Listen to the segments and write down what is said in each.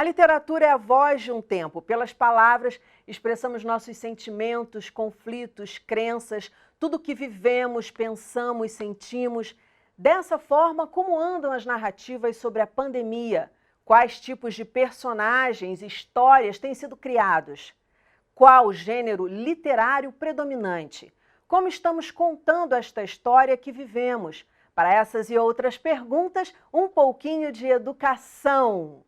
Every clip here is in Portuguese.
A literatura é a voz de um tempo. Pelas palavras, expressamos nossos sentimentos, conflitos, crenças, tudo o que vivemos, pensamos, sentimos. Dessa forma, como andam as narrativas sobre a pandemia? Quais tipos de personagens, histórias têm sido criados? Qual o gênero literário predominante? Como estamos contando esta história que vivemos? Para essas e outras perguntas, um pouquinho de educação.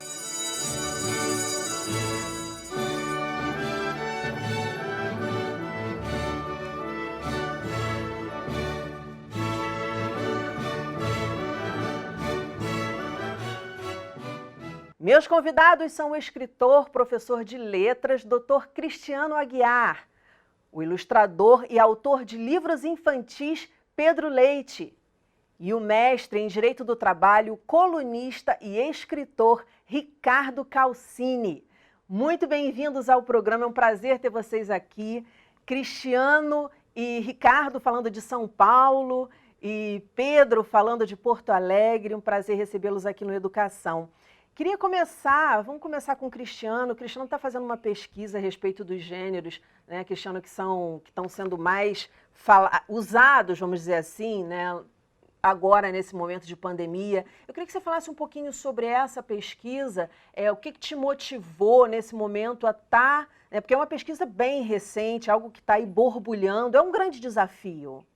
Meus convidados são o escritor, professor de letras, Dr. Cristiano Aguiar, o ilustrador e autor de livros infantis, Pedro Leite, e o mestre em Direito do Trabalho, colunista e escritor, Ricardo Calcini. Muito bem-vindos ao programa, é um prazer ter vocês aqui. Cristiano e Ricardo falando de São Paulo e Pedro falando de Porto Alegre, um prazer recebê-los aqui no Educação. Vamos começar com o Cristiano. O Cristiano está fazendo uma pesquisa a respeito dos gêneros, né, Cristiano, que estão sendo mais usados, vamos dizer assim, né, agora nesse momento de pandemia. Eu queria que você falasse um pouquinho sobre essa pesquisa, o que te motivou nesse momento a estar, porque é uma pesquisa bem recente, algo que está aí borbulhando, é um grande desafio.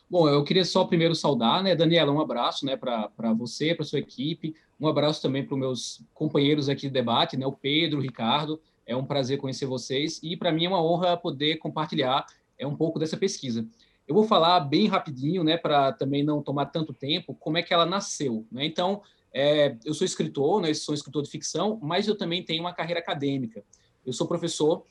Bom, eu queria só primeiro saudar, né, Daniela, um abraço, né, para você, para sua equipe, um abraço também para os meus companheiros aqui de debate, né, o Pedro, o Ricardo, é um prazer conhecer vocês e para mim é uma honra poder compartilhar um pouco dessa pesquisa. Eu vou falar bem rapidinho, né, para também não tomar tanto tempo, como é que ela nasceu, né? Então, eu sou escritor, né, sou escritor de ficção, mas eu também tenho uma carreira acadêmica. Eu sou professor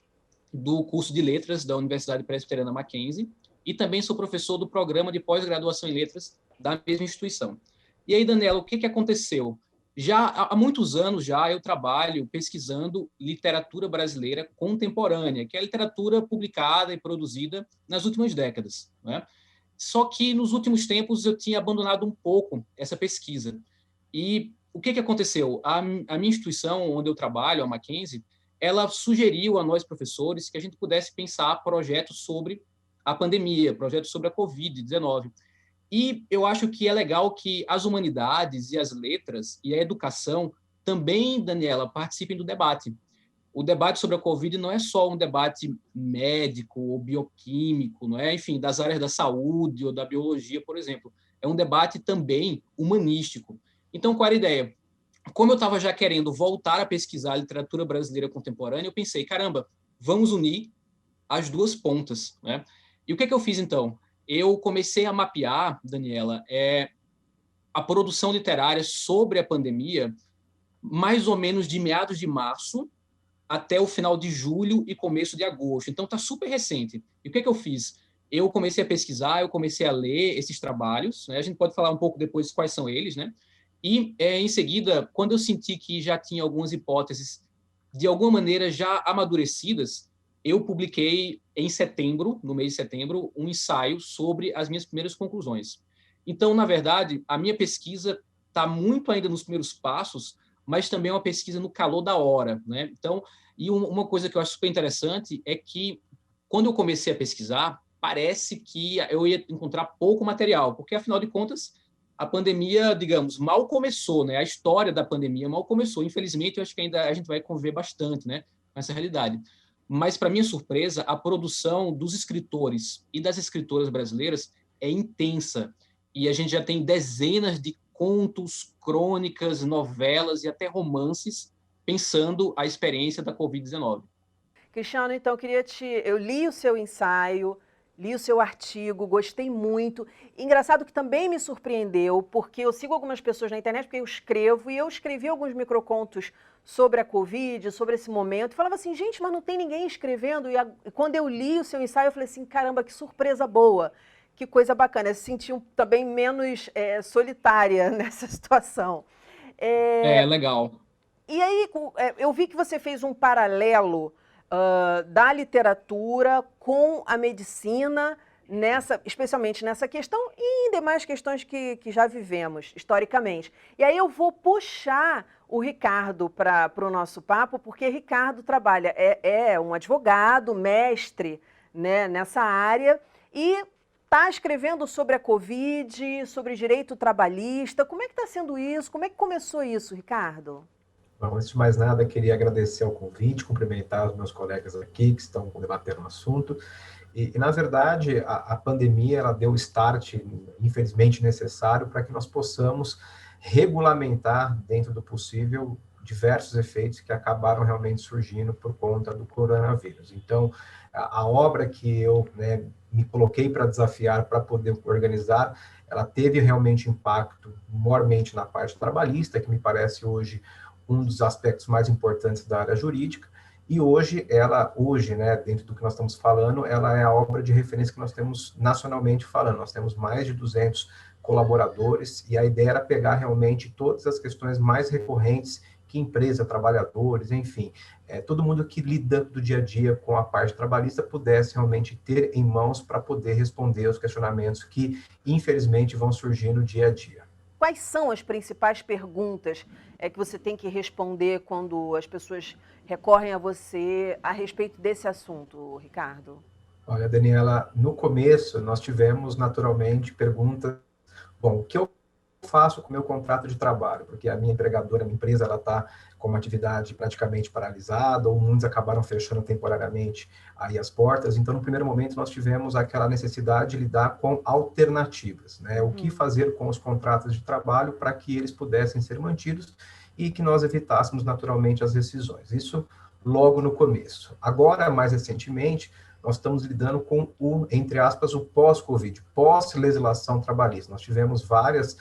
do curso de letras da Universidade Presbiteriana Mackenzie, e também sou professor do programa de pós-graduação em letras da mesma instituição. E aí, Daniela, o que aconteceu? Já há muitos anos eu trabalho pesquisando literatura brasileira contemporânea, que é a literatura publicada e produzida nas últimas décadas, né? Só que nos últimos tempos eu tinha abandonado um pouco essa pesquisa. E o que aconteceu? A minha instituição, onde eu trabalho, a Mackenzie, ela sugeriu a nós professores que a gente pudesse pensar projetos sobre a pandemia, projetos sobre a Covid-19. E eu acho que é legal que as humanidades e as letras e a educação também, Daniela, participem do debate. O debate sobre a Covid não é só um debate médico ou bioquímico, não é? Enfim, das áreas da saúde ou da biologia, por exemplo. É um debate também humanístico. Então, qual era a ideia? Como eu estava já querendo voltar a pesquisar a literatura brasileira contemporânea, eu pensei, caramba, vamos unir as duas pontas, né? E o que eu fiz, então? Eu comecei a mapear, Daniela, a produção literária sobre a pandemia, mais ou menos de meados de março até o final de julho e começo de agosto. Então, está super recente. E o que eu fiz? Eu comecei a pesquisar, eu comecei a ler esses trabalhos, né? A gente pode falar um pouco depois quais são eles, né? E, em seguida, quando eu senti que já tinha algumas hipóteses, de alguma maneira, já amadurecidas, eu publiquei em setembro, no mês de setembro, um ensaio sobre as minhas primeiras conclusões. Então, na verdade, a minha pesquisa está muito ainda nos primeiros passos, mas também é uma pesquisa no calor da hora, né? Então, e uma coisa que eu acho super interessante é que, quando eu comecei a pesquisar, parece que eu ia encontrar pouco material, porque, afinal de contas, a pandemia, digamos, mal começou, né? A história da pandemia mal começou. Infelizmente, eu acho que ainda a gente vai conviver bastante, né, com essa realidade. Mas, para minha surpresa, a produção dos escritores e das escritoras brasileiras é intensa. E a gente já tem dezenas de contos, crônicas, novelas e até romances pensando a experiência da Covid-19. Cristiano, então, eu li o seu ensaio, li o seu artigo, gostei muito. Engraçado que também me surpreendeu, porque eu sigo algumas pessoas na internet, porque eu escrevo, e eu escrevi alguns microcontos sobre a Covid, sobre esse momento, e falava assim, gente, mas não tem ninguém escrevendo. E quando eu li o seu ensaio, eu falei assim, caramba, que surpresa boa, que coisa bacana. Eu se senti também menos solitária nessa situação. Legal. E aí, eu vi que você fez um paralelo da literatura com a medicina, especialmente nessa questão e em demais questões que já vivemos historicamente. E aí eu vou puxar o Ricardo para o nosso papo, porque Ricardo trabalha, é um advogado, mestre, né, nessa área, e está escrevendo sobre a Covid, sobre direito trabalhista. Como é que está sendo isso? Como é que começou isso, Ricardo? Bom, antes de mais nada, queria agradecer o convite, cumprimentar os meus colegas aqui que estão debatendo o assunto. Na verdade, a pandemia ela deu o start, infelizmente necessário, para que nós possamos regulamentar, dentro do possível, diversos efeitos que acabaram realmente surgindo por conta do coronavírus. Então, a obra que eu, né, me coloquei para desafiar, para poder organizar, ela teve realmente impacto, maiormente na parte trabalhista, que me parece hoje um dos aspectos mais importantes da área jurídica. E hoje, né, dentro do que nós estamos falando, ela é a obra de referência que nós temos nacionalmente falando. Nós temos mais de 200 colaboradores e a ideia era pegar realmente todas as questões mais recorrentes que empresa, trabalhadores, enfim, todo mundo que lida do dia a dia com a parte trabalhista pudesse realmente ter em mãos para poder responder aos questionamentos que, infelizmente, vão surgir no dia a dia. Quais são as principais perguntas que você tem que responder quando as pessoas recorrem a você a respeito desse assunto, Ricardo? Olha, Daniela, no começo nós tivemos naturalmente perguntas, bom, o que eu faço com o meu contrato de trabalho? Porque a minha empregadora, a minha empresa, ela está com uma atividade praticamente paralisada, ou muitos acabaram fechando temporariamente aí as portas. Então, no primeiro momento, nós tivemos aquela necessidade de lidar com alternativas, né? O que fazer com os contratos de trabalho para que eles pudessem ser mantidos e que nós evitássemos naturalmente as rescisões. Isso logo no começo. Agora, mais recentemente, nós estamos lidando com o, entre aspas, o pós-Covid, pós-legislação trabalhista. Nós tivemos várias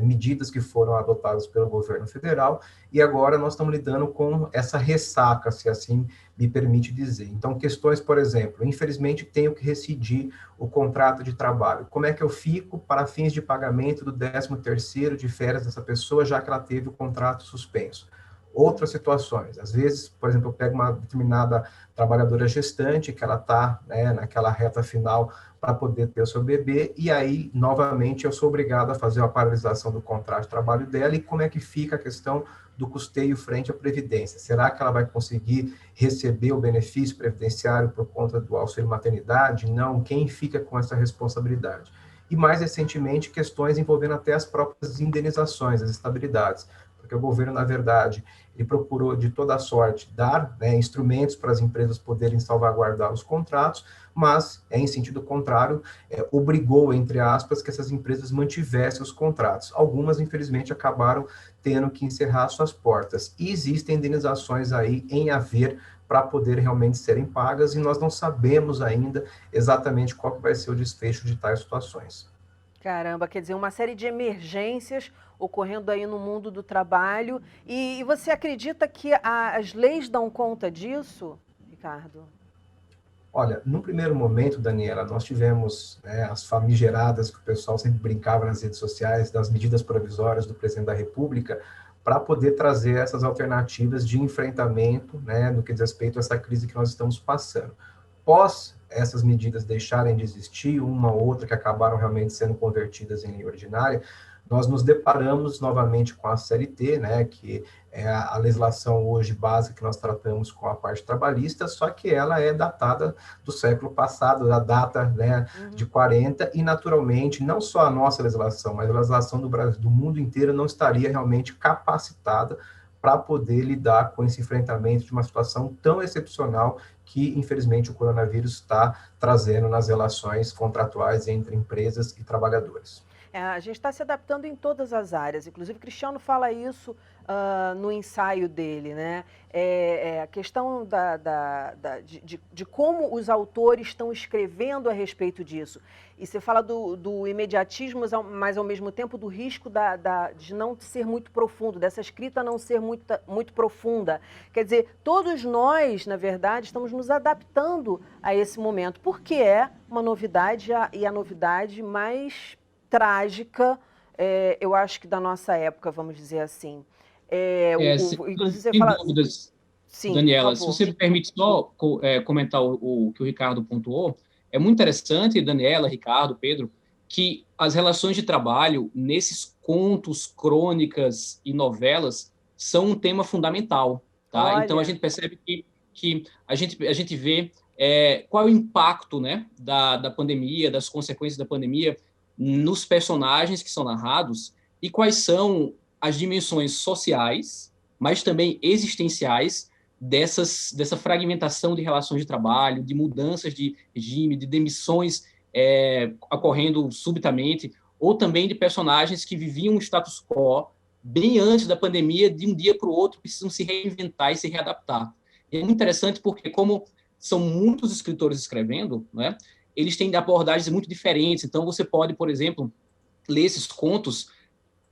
medidas que foram adotadas pelo governo federal, e agora nós estamos lidando com essa ressaca, se assim me permite dizer. Então, questões, por exemplo, infelizmente tenho que rescindir o contrato de trabalho. Como é que eu fico para fins de pagamento do 13º de férias dessa pessoa, já que ela teve o contrato suspenso? Outras situações, às vezes, por exemplo, eu pego uma determinada trabalhadora gestante, que ela está, né, naquela reta final para poder ter o seu bebê, e aí, novamente, eu sou obrigado a fazer a paralisação do contrato de trabalho dela, e como é que fica a questão do custeio frente à Previdência? Será que ela vai conseguir receber o benefício previdenciário por conta do auxílio maternidade? Não, quem fica com essa responsabilidade? E, mais recentemente, questões envolvendo até as próprias indenizações, as estabilidades, porque o governo, na verdade, ele procurou de toda sorte dar, né, instrumentos para as empresas poderem salvaguardar os contratos, mas, em sentido contrário, obrigou, entre aspas, que essas empresas mantivessem os contratos. Algumas, infelizmente, acabaram tendo que encerrar suas portas. E existem indenizações aí em haver para poder realmente serem pagas, e nós não sabemos ainda exatamente qual que vai ser o desfecho de tais situações. Caramba, quer dizer, uma série de emergências ocorrendo aí no mundo do trabalho. E você acredita que as leis dão conta disso, Ricardo? Olha, no primeiro momento, Daniela, nós tivemos, né, as famigeradas que o pessoal sempre brincava nas redes sociais, das medidas provisórias do presidente da República, para poder trazer essas alternativas de enfrentamento, né, no que diz respeito a essa crise que nós estamos passando. Pós essas medidas deixarem de existir, uma ou outra que acabaram realmente sendo convertidas em lei ordinária, nós nos deparamos novamente com a CLT, né, que é a legislação hoje básica que nós tratamos com a parte trabalhista, só que ela é datada do século passado, da data, né, de 40, e naturalmente, não só a nossa legislação, mas a legislação do Brasil, do mundo inteiro, não estaria realmente capacitada para poder lidar com esse enfrentamento de uma situação tão excepcional que, infelizmente, o coronavírus está trazendo nas relações contratuais entre empresas e trabalhadores. A gente está se adaptando em todas as áreas, inclusive o Cristiano fala isso no ensaio dele, né? A questão de como os autores estão escrevendo a respeito disso. E você fala do imediatismo, mas ao mesmo tempo do risco de não ser muito profundo, dessa escrita não ser muito profunda. Quer dizer, todos nós, na verdade, estamos nos adaptando a esse momento, porque é uma novidade e a novidade mais trágica, eu acho que da nossa época, vamos dizer assim. Inclusive, você fala... dúvidas, sim, Daniela, se você me permite só comentar o que o Ricardo pontuou, é muito interessante, Daniela, Ricardo, Pedro, que as relações de trabalho, nesses contos, crônicas e novelas, são um tema fundamental, tá? Olha. Então, a gente percebe que a gente vê qual é o impacto, né, da pandemia, das consequências da pandemia nos personagens que são narrados e quais são as dimensões sociais, mas também existenciais dessa fragmentação de relações de trabalho, de mudanças de regime, de demissões ocorrendo subitamente, ou também de personagens que viviam um status quo bem antes da pandemia, de um dia para o outro, precisam se reinventar e se readaptar. É muito interessante porque, como são muitos escritores escrevendo, né, eles têm abordagens muito diferentes. Então, você pode, por exemplo, ler esses contos,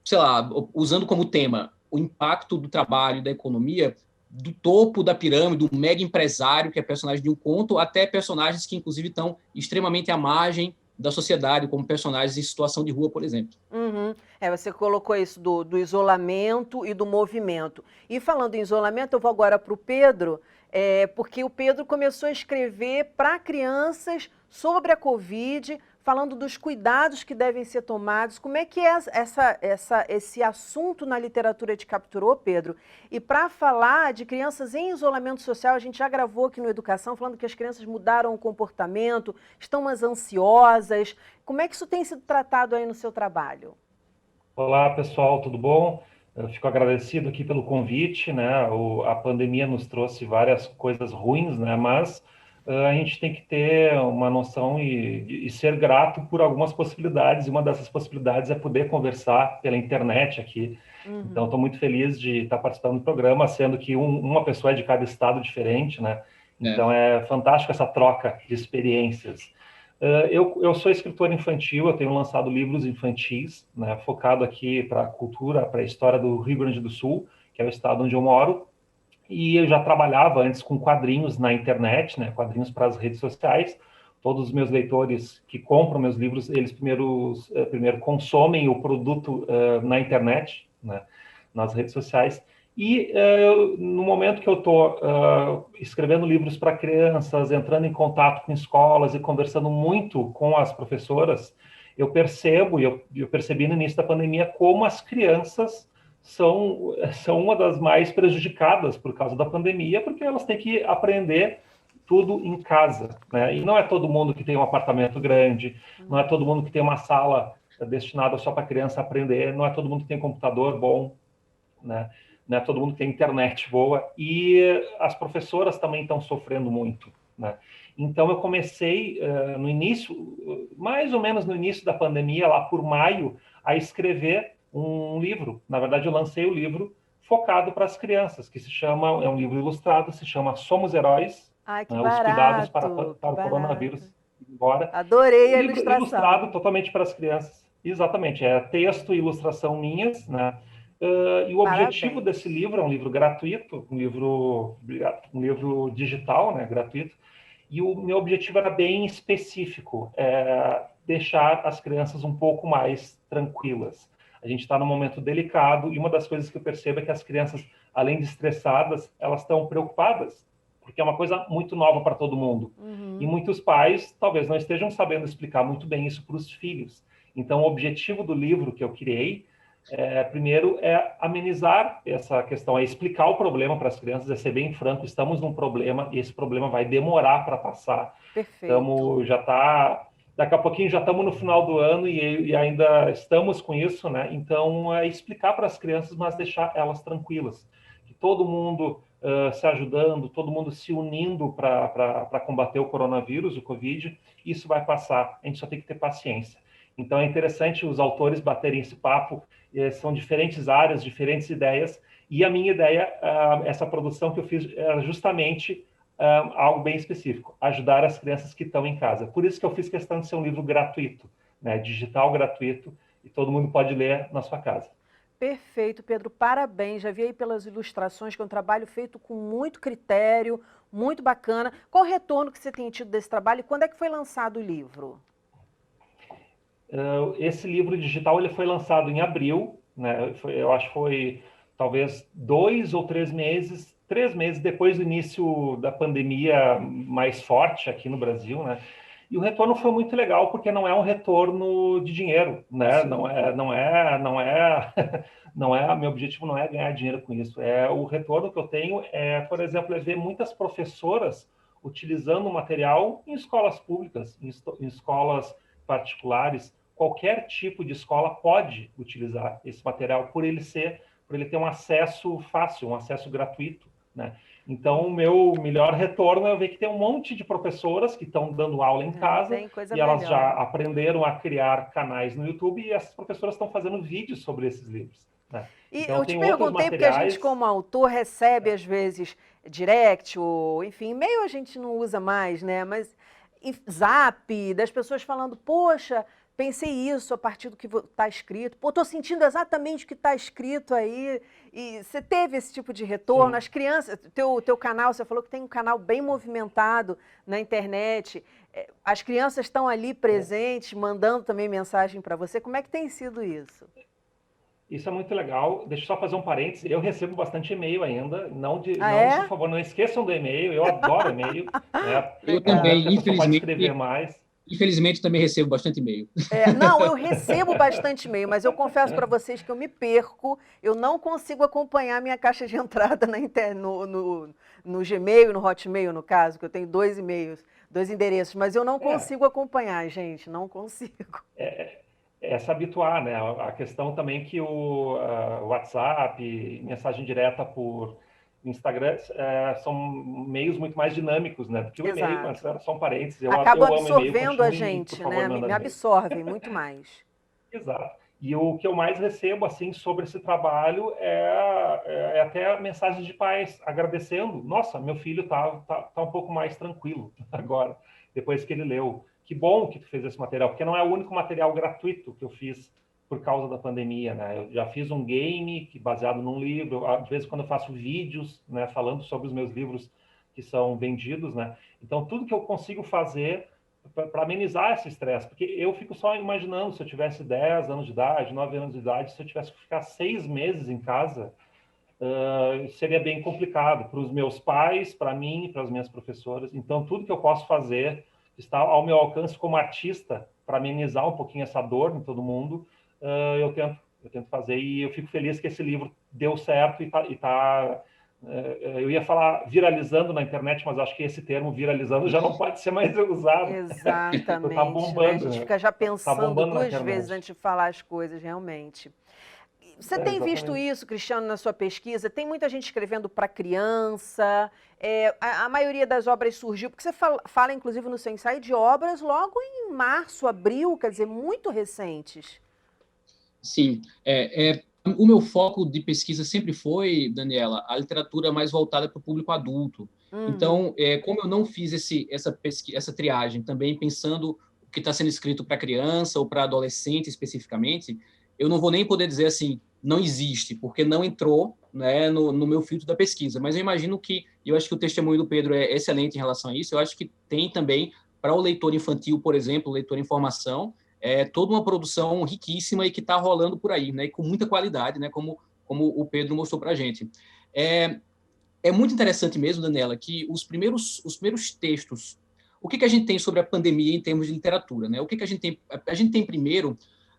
sei lá, usando como tema o impacto do trabalho, da economia, do topo da pirâmide, do mega empresário, que é personagem de um conto, até personagens que, inclusive, estão extremamente à margem da sociedade, como personagens em situação de rua, por exemplo. Uhum. Você colocou isso do isolamento e do movimento. E falando em isolamento, eu vou agora para o Pedro, porque o Pedro começou a escrever para crianças sobre a Covid, falando dos cuidados que devem ser tomados. Como é que esse assunto na literatura te capturou, Pedro? E para falar de crianças em isolamento social, a gente já gravou aqui no Educação, falando que as crianças mudaram o comportamento, estão mais ansiosas. Como é que isso tem sido tratado aí no seu trabalho? Olá, pessoal, tudo bom? Eu fico agradecido aqui pelo convite, né? A pandemia nos trouxe várias coisas ruins, né? Mas a gente tem que ter uma noção e ser grato por algumas possibilidades, e uma dessas possibilidades é poder conversar pela internet aqui. Uhum. Então, estou muito feliz de estar participando do programa, sendo que uma pessoa é de cada estado diferente, né? Então, é fantástico essa troca de experiências. Eu sou escritor infantil, eu tenho lançado livros infantis, né, focado aqui para a cultura, para a história do Rio Grande do Sul, que é o estado onde eu moro, e eu já trabalhava antes com quadrinhos na internet, né, quadrinhos para as redes sociais. Todos os meus leitores que compram meus livros, eles primeiro consomem o produto na internet, né, nas redes sociais. E no momento que eu estou escrevendo livros para crianças, entrando em contato com escolas e conversando muito com as professoras, eu percebo, e eu percebi no início da pandemia, como as crianças são uma das mais prejudicadas por causa da pandemia, porque elas têm que aprender tudo em casa, né? E não é todo mundo que tem um apartamento grande, não é todo mundo que tem uma sala destinada só para a criança aprender, não é todo mundo que tem computador bom, né? Não é todo mundo que tem internet boa, e as professoras também estão sofrendo muito, né? Então, eu comecei no início, mais ou menos no início da pandemia, lá por maio, a escrever um livro. Na verdade, eu lancei o livro focado para as crianças, que é um livro ilustrado, se chama Somos Heróis, Ai, que né, barato, os cuidados para o barato. coronavírus. Embora. Adorei a livro ilustração. Ilustrado totalmente para as crianças. Exatamente, é texto e ilustração minhas, né? E o objetivo desse livro é um livro gratuito, um livro digital, né, gratuito, e o meu objetivo era bem específico, deixar as crianças um pouco mais tranquilas. A gente está num momento delicado, e uma das coisas que eu percebo é que as crianças, além de estressadas, elas estão preocupadas, porque é uma coisa muito nova para todo mundo. Uhum. E muitos pais talvez não estejam sabendo explicar muito bem isso para os filhos. Então, o objetivo do livro que eu criei primeiro é amenizar essa questão, é explicar o problema para as crianças, é ser bem franco, estamos num problema e esse problema vai demorar para passar. Perfeito. Daqui a pouquinho já estamos no final do ano e ainda estamos com isso, né? Então, é explicar para as crianças, mas deixar elas tranquilas. Que todo mundo se ajudando, todo mundo se unindo para combater o coronavírus, o Covid, isso vai passar, a gente só tem que ter paciência. Então, é interessante os autores baterem esse papo, são diferentes áreas, diferentes ideias, e a minha ideia, essa produção que eu fiz, era justamente algo bem específico, ajudar as crianças que estão em casa. Por isso que eu fiz questão de ser um livro gratuito, né, digital gratuito, e todo mundo pode ler na sua casa. Perfeito, Pedro, parabéns. Já vi aí pelas ilustrações que é um trabalho feito com muito critério, muito bacana. Qual o retorno que você tem tido desse trabalho e quando é que foi lançado o livro? Esse livro digital ele foi lançado em abril, né? Eu acho que foi talvez 2 ou 3 meses depois do início da pandemia mais forte aqui no Brasil, né? E o retorno foi muito legal, porque não é um retorno de dinheiro, né? Meu objetivo não é ganhar dinheiro com isso. O retorno que eu tenho por exemplo, ver muitas professoras utilizando o material em escolas públicas, em escolas particulares. Qualquer tipo de escola pode utilizar esse material por ele ter um acesso fácil, um acesso gratuito, né? Então, o meu melhor retorno é ver que tem um monte de professoras que estão dando aula em casa e elas já aprenderam a criar canais no YouTube e essas professoras estão fazendo vídeos sobre esses livros, né? E então, eu te perguntei, porque a gente, como autor, recebe, às vezes, direct, ou, enfim, e-mail a gente não usa mais, né? Mas Zap, das pessoas falando, poxa, pensei isso a partir do que está escrito, pô, estou sentindo exatamente o que está escrito aí. E você teve esse tipo de retorno? Sim. As crianças, teu canal, você falou que tem um canal bem movimentado na internet, as crianças estão ali presentes, mandando também mensagem para você. Como é que tem sido isso? Isso é muito legal. Deixa eu só fazer um parênteses. Eu recebo bastante e-mail ainda. Por favor, não esqueçam do e-mail. Eu adoro e-mail. Né? Eu também, infelizmente. Pode escrever mais. Infelizmente, também recebo bastante e-mail. Não, eu recebo bastante e-mail, mas eu confesso para vocês que eu me perco. Eu não consigo acompanhar minha caixa de entrada no Gmail, no Hotmail, no caso, que eu tenho 2 e-mails, 2 endereços, mas eu não consigo acompanhar, gente, não consigo. Se habituar, né? A questão também que o WhatsApp, mensagem direta por Instagram, são meios muito mais dinâmicos, né? Do que o e-mail, mas só um parênteses. Acaba absorvendo a gente, né? Me absorvem muito mais. Exato. E o que eu mais recebo, assim, sobre esse trabalho é até mensagens de pais agradecendo. Nossa, meu filho tá um pouco mais tranquilo agora, depois que ele leu. Que bom que tu fez esse material, porque não é o único material gratuito que eu fiz por causa da pandemia, né? Eu já fiz um game baseado num livro, às vezes quando eu faço vídeos, né, falando sobre os meus livros que são vendidos, né? Então, tudo que eu consigo fazer para amenizar esse estresse, porque eu fico só imaginando, se eu tivesse 10 anos de idade, 9 anos de idade, se eu tivesse que ficar 6 meses em casa, seria bem complicado para os meus pais, para mim, para as minhas professoras. Então, tudo que eu posso fazer está ao meu alcance como artista para amenizar um pouquinho essa dor em todo mundo. Eu tento fazer, e eu fico feliz que esse livro deu certo e tá eu ia falar viralizando na internet, mas acho que esse termo viralizando já não pode ser mais usado. Exatamente. Tá bombando, né? A gente fica já pensando 2 vezes antes de falar as coisas, realmente. Você tem visto isso, Cristiano, na sua pesquisa? Tem muita gente escrevendo para criança, a maioria das obras surgiu, porque você fala, inclusive, no seu ensaio, de obras logo em março, abril, quer dizer, muito recentes. Sim, o meu foco de pesquisa sempre foi, Daniela, a literatura mais voltada para o público adulto. Então, como eu não fiz essa triagem também pensando o que está sendo escrito para criança ou para adolescente especificamente, eu não vou nem poder dizer assim, não existe, porque não entrou, né, no meu filtro da pesquisa. Mas eu imagino que, eu acho que o testemunho do Pedro é excelente em relação a isso, eu acho que tem também, para o leitor infantil, por exemplo, o leitor em formação, toda uma produção riquíssima e que está rolando por aí, né, e com muita qualidade, né, como o Pedro mostrou para a gente. É muito interessante mesmo, Daniela, que os primeiros textos, o que a gente tem sobre a pandemia em termos de literatura, né? O que a gente tem? A gente tem primeiro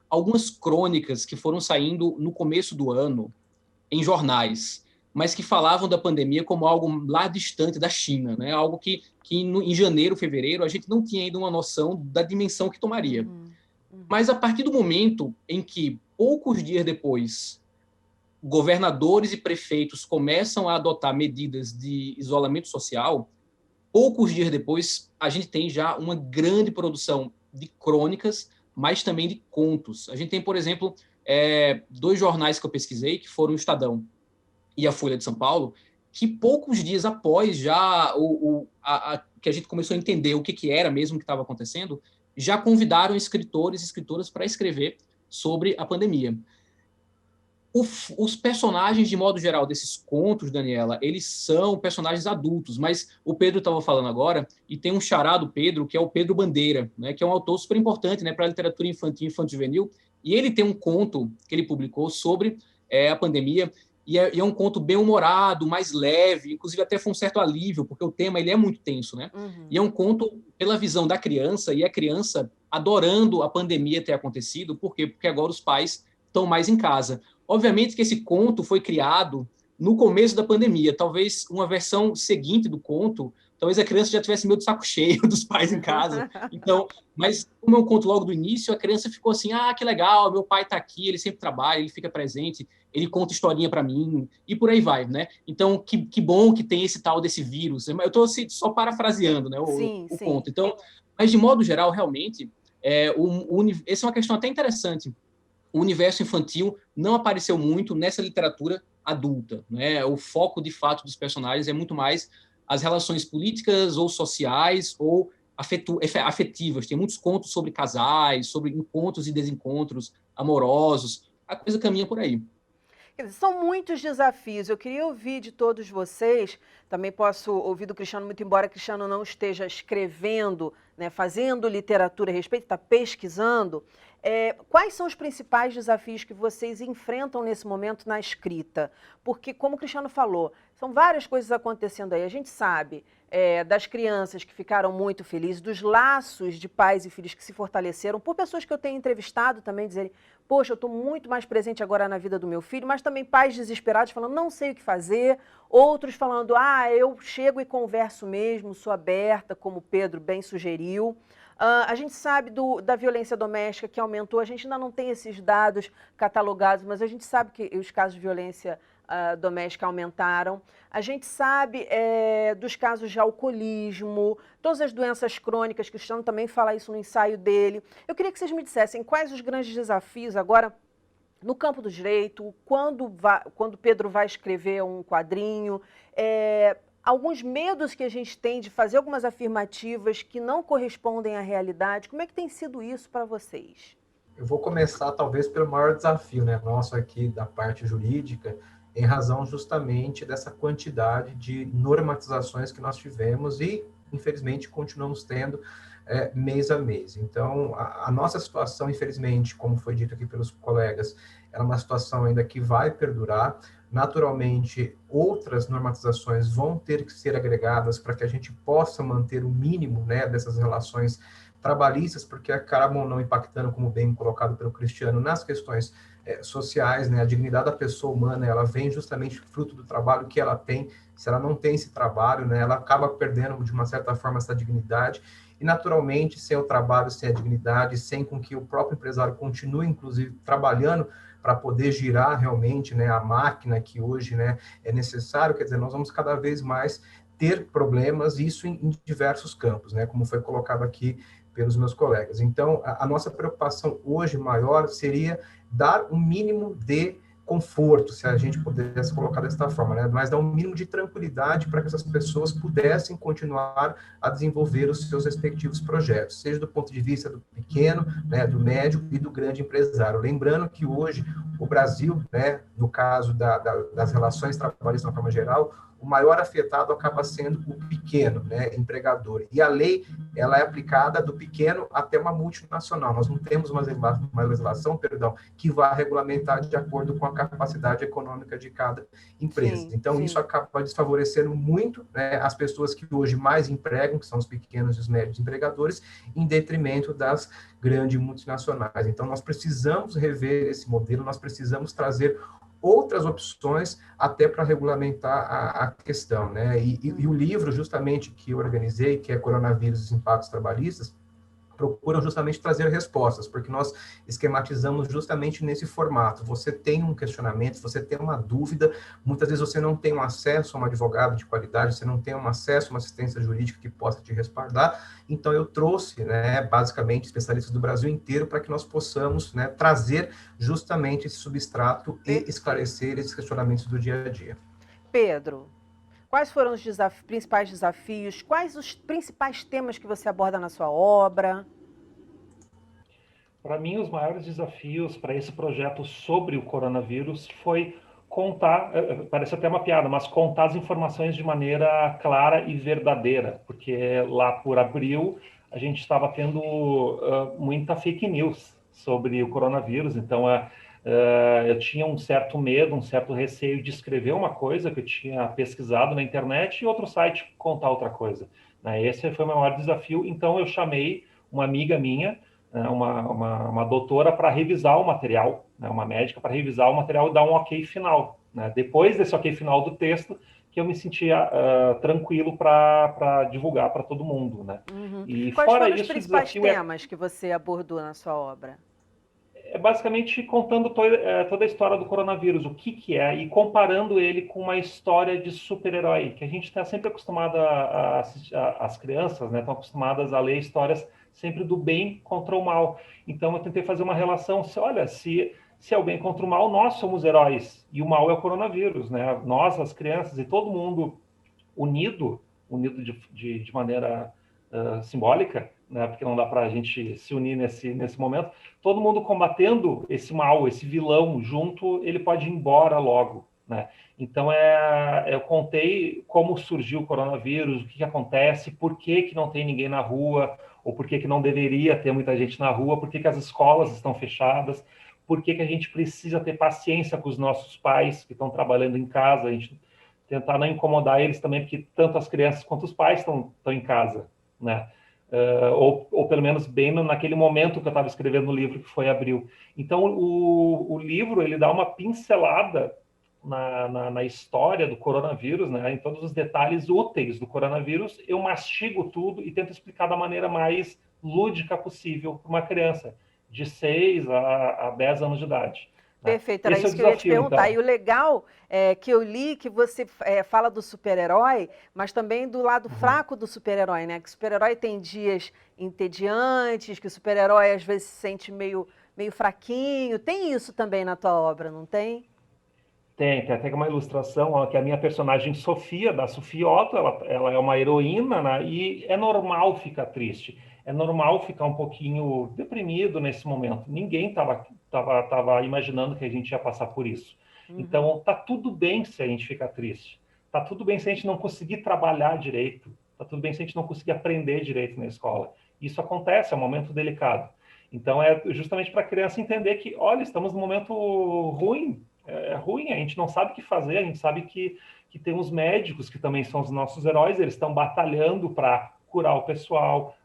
algumas crônicas que foram saindo no começo do ano em jornais, mas que falavam da pandemia como algo lá distante da China, né? Algo que em janeiro, fevereiro, a gente não tinha ainda uma noção da dimensão que tomaria. Mas a partir do momento em que, poucos dias depois, governadores e prefeitos começam a adotar medidas de isolamento social, poucos dias depois, a gente tem já uma grande produção de crônicas, mas também de contos. A gente tem, por exemplo, 2 jornais que eu pesquisei, que foram o Estadão e a Folha de São Paulo, que poucos dias após já que a gente começou a entender o que era mesmo que estava acontecendo, já convidaram escritores e escritoras para escrever sobre a pandemia. Os personagens, de modo geral, desses contos, Daniela, eles são personagens adultos, mas o Pedro estava falando agora, e tem um xará do Pedro, que é o Pedro Bandeira, né, que é um autor super importante, né, para a literatura infantil e infanto-juvenil, e ele tem um conto que ele publicou sobre a pandemia, e é um conto bem humorado, mais leve, inclusive até foi um certo alívio, porque o tema ele é muito tenso, né? E é um conto pela visão da criança, e a criança adorando a pandemia ter acontecido. Por quê? Porque agora os pais estão mais em casa. Obviamente que esse conto foi criado no começo da pandemia, talvez uma versão seguinte do conto, talvez a criança já tivesse meio de saco cheio dos pais em casa. Então, mas como eu conto logo do início, a criança ficou assim, que legal, meu pai está aqui, ele sempre trabalha, ele fica presente, ele conta historinha para mim, e por aí vai, né? Então, que bom que tem esse tal desse vírus. Eu estou só parafraseando, né, o conto. Então, mas de modo geral, realmente, essa é uma questão até interessante. O universo infantil não apareceu muito nessa literatura adulta, né? O foco, de fato, dos personagens é muito mais as relações políticas ou sociais ou afetivas. Tem muitos contos sobre casais, sobre encontros e desencontros amorosos. A coisa caminha por aí. Quer dizer, são muitos desafios. Eu queria ouvir de todos vocês, também posso ouvir do Cristiano, muito embora Cristiano não esteja escrevendo, né, fazendo literatura a respeito, está pesquisando. Quais são os principais desafios que vocês enfrentam nesse momento na escrita? Porque, como o Cristiano falou, são várias coisas acontecendo aí. A gente sabe das crianças que ficaram muito felizes, dos laços de pais e filhos que se fortaleceram, por pessoas que eu tenho entrevistado também, dizerem, poxa, eu estou muito mais presente agora na vida do meu filho, mas também pais desesperados falando, não sei o que fazer, outros falando, eu chego e converso mesmo, sou aberta, como o Pedro bem sugeriu. A gente sabe da violência doméstica que aumentou, a gente ainda não tem esses dados catalogados, mas a gente sabe que os casos de violência doméstica aumentaram. A gente sabe dos casos de alcoolismo, todas as doenças crônicas, que o Cristiano também fala isso no ensaio dele. Eu queria que vocês me dissessem quais os grandes desafios agora no campo do direito, quando Pedro vai escrever um quadrinho, alguns medos que a gente tem de fazer algumas afirmativas que não correspondem à realidade. Como é que tem sido isso para vocês? Eu vou começar, talvez, pelo maior desafio, né, nosso aqui da parte jurídica, em razão justamente dessa quantidade de normatizações que nós tivemos e, infelizmente, continuamos tendo mês a mês. Então, a nossa situação, infelizmente, como foi dito aqui pelos colegas, é uma situação ainda que vai perdurar. Naturalmente, outras normatizações vão ter que ser agregadas para que a gente possa manter o mínimo, né, dessas relações trabalhistas, porque acabam não impactando, como bem colocado pelo Cristiano, nas questões sociais, né? A dignidade da pessoa humana, ela vem justamente fruto do trabalho que ela tem. Se ela não tem esse trabalho, né, ela acaba perdendo, de uma certa forma, essa dignidade. E, naturalmente, sem o trabalho, sem a dignidade, sem com que o próprio empresário continue, inclusive, trabalhando para poder girar realmente, né, a máquina que hoje, né, é necessário, quer dizer, nós vamos cada vez mais ter problemas, isso em diversos campos, né, como foi colocado aqui pelos meus colegas. Então, a nossa preocupação hoje maior seria dar um mínimo de conforto, se a gente pudesse colocar desta forma, né? Mas dar um mínimo de tranquilidade para que essas pessoas pudessem continuar a desenvolver os seus respectivos projetos, seja do ponto de vista do pequeno, né, do médio e do grande empresário. Lembrando que hoje o Brasil, né, no caso das relações trabalhistas de uma forma geral, o maior afetado acaba sendo o pequeno, né, empregador. E a lei, ela é aplicada do pequeno até uma multinacional. Nós não temos uma legislação, que vai regulamentar de acordo com a capacidade econômica de cada empresa. Sim, então, sim. Isso acaba desfavorecendo muito, né, as pessoas que hoje mais empregam, que são os pequenos e os médios empregadores, em detrimento das grandes multinacionais. Então, nós precisamos rever esse modelo, nós precisamos trazer outras opções até para regulamentar a questão, né? E o livro, justamente, que eu organizei, que é Coronavírus e os Impactos Trabalhistas, procuram justamente trazer respostas, porque nós esquematizamos justamente nesse formato. Você tem um questionamento, você tem uma dúvida, muitas vezes você não tem um acesso a um advogado de qualidade, você não tem um acesso a uma assistência jurídica que possa te respaldar, então eu trouxe, né, basicamente, especialistas do Brasil inteiro para que nós possamos, né, trazer justamente esse substrato e esclarecer esses questionamentos do dia a dia. Pedro, quais foram os principais desafios? Quais os principais temas que você aborda na sua obra? Para mim, os maiores desafios para esse projeto sobre o coronavírus foi contar, parece até uma piada, mas contar as informações de maneira clara e verdadeira, porque lá por abril a gente estava tendo muita fake news sobre o coronavírus, então Eu tinha um certo medo, um certo receio de escrever uma coisa que eu tinha pesquisado na internet e outro site contar outra coisa, né? Esse foi o meu maior desafio. Então, eu chamei uma amiga minha, uma doutora, para revisar o material, né? Uma médica para revisar o material e dar um ok final, né? Depois desse ok final do texto, que eu me sentia tranquilo para divulgar para todo mundo, né? Uhum. E Quais fora foram os isso, o principais desafio temas que você abordou na sua obra? é basicamente contando toda a história do coronavírus, o que é, e comparando ele com uma história de super-herói, que a gente está sempre acostumado as crianças, né, estão acostumadas a ler histórias sempre do bem contra o mal. Então, eu tentei fazer uma relação, olha, se é o bem contra o mal, nós somos heróis, e o mal é o coronavírus, né? Nós, as crianças, e todo mundo unido de maneira simbólica, né? Porque não dá para a gente se unir nesse momento, todo mundo combatendo esse mal, esse vilão junto, ele pode ir embora logo, né? Então, eu contei como surgiu o coronavírus, o que acontece, por que não tem ninguém na rua, ou por que não deveria ter muita gente na rua, por que as escolas estão fechadas, por que a gente precisa ter paciência com os nossos pais que estão trabalhando em casa, a gente tentar não incomodar eles também, porque tanto as crianças quanto os pais estão em casa, né? Ou pelo menos bem naquele momento que eu estava escrevendo o livro, que foi abril. Então, o livro, ele dá uma pincelada na história do coronavírus, né? Em todos os detalhes úteis do coronavírus, eu mastigo tudo e tento explicar da maneira mais lúdica possível para uma criança de 6 a 10 anos de idade. Perfeito, era isso que eu ia te perguntar. Então. E o legal é que eu li que você fala do super-herói, mas também do lado fraco do super-herói, né? Que o super-herói tem dias entediantes, que o super-herói às vezes se sente meio fraquinho. Tem isso também na tua obra, não tem? Tem até uma ilustração, que é a minha personagem Sofia, da Sofia Otto, ela é uma heroína, né? E é normal ficar triste. É normal ficar um pouquinho deprimido nesse momento. Ninguém estava imaginando que a gente ia passar por isso. Então, tá tudo bem se a gente ficar triste. Tá tudo bem se a gente não conseguir trabalhar direito. Tá tudo bem se a gente não conseguir aprender direito na escola. Isso acontece, é um momento delicado. Então, é justamente para a criança entender que, olha, estamos num momento ruim. É ruim, a gente não sabe o que fazer, a gente sabe que tem os médicos, que também são os nossos heróis, eles estão batalhando para curar o pessoal,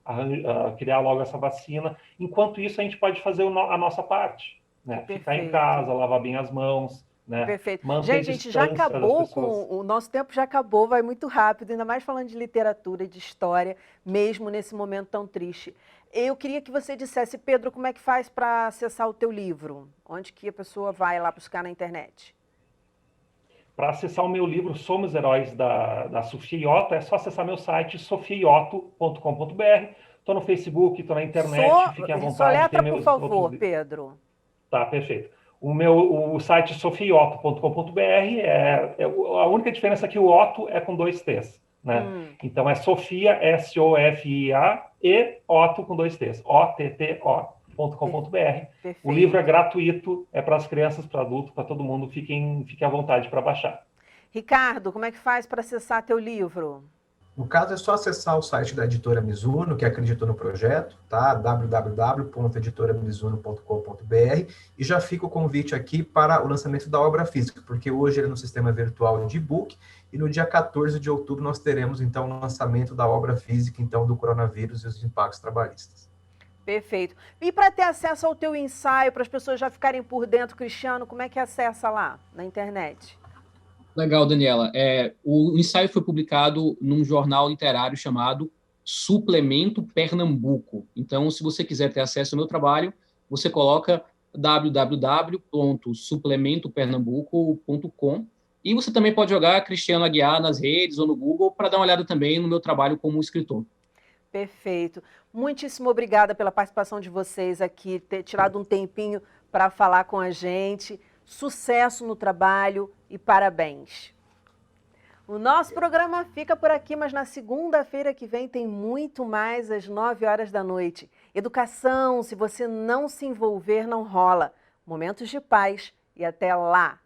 criar logo essa vacina. Enquanto isso, a gente pode fazer a nossa parte, né? Ficar em casa, lavar bem as mãos, né? Perfeito. Manter Gente, a gente já acabou o nosso tempo já acabou, vai muito rápido, ainda mais falando de literatura e de história, mesmo nesse momento tão triste. Eu queria que você dissesse, Pedro, como é que faz para acessar o teu livro? Onde que a pessoa vai lá buscar na internet? Para acessar o meu livro Somos Heróis, da Sofia Otto, é só acessar meu site sofiaotto.com.br. Estou no Facebook, estou na internet, fiquem à vontade. Soletra, por favor, Pedro. Tá, perfeito. O site sofiaotto.com.br a única diferença é que o Otto é com 2 T's, né? Então é Sofia, S-O-F-I-A, e Otto com 2 T's, OTTO.com.br. O livro é gratuito, é para as crianças, para adultos, para todo mundo. Fiquem à vontade para baixar. Ricardo, como é que faz para acessar teu livro? No caso, é só acessar o site da Editora Mizuno, que acreditou no projeto, tá? www.editoramizuno.com.br, e já fica o convite aqui para o lançamento da obra física, porque hoje ele é no sistema virtual de e-book, e no dia 14 de outubro nós teremos, então, o lançamento da obra física, então, do coronavírus e os impactos trabalhistas. Perfeito. E para ter acesso ao teu ensaio, para as pessoas já ficarem por dentro, Cristiano, como é que acessa lá, na internet? Legal, Daniela. O ensaio foi publicado num jornal literário chamado Suplemento Pernambuco. Então, se você quiser ter acesso ao meu trabalho, você coloca www.suplementopernambuco.com, e você também pode jogar Cristiano Aguiar nas redes ou no Google para dar uma olhada também no meu trabalho como escritor. Perfeito. Muitíssimo obrigada pela participação de vocês aqui, ter tirado um tempinho para falar com a gente. Sucesso no trabalho e parabéns. O nosso programa fica por aqui, mas na segunda-feira que vem tem muito mais às 9h da noite. Educação, se você não se envolver, não rola. Momentos de paz e até lá!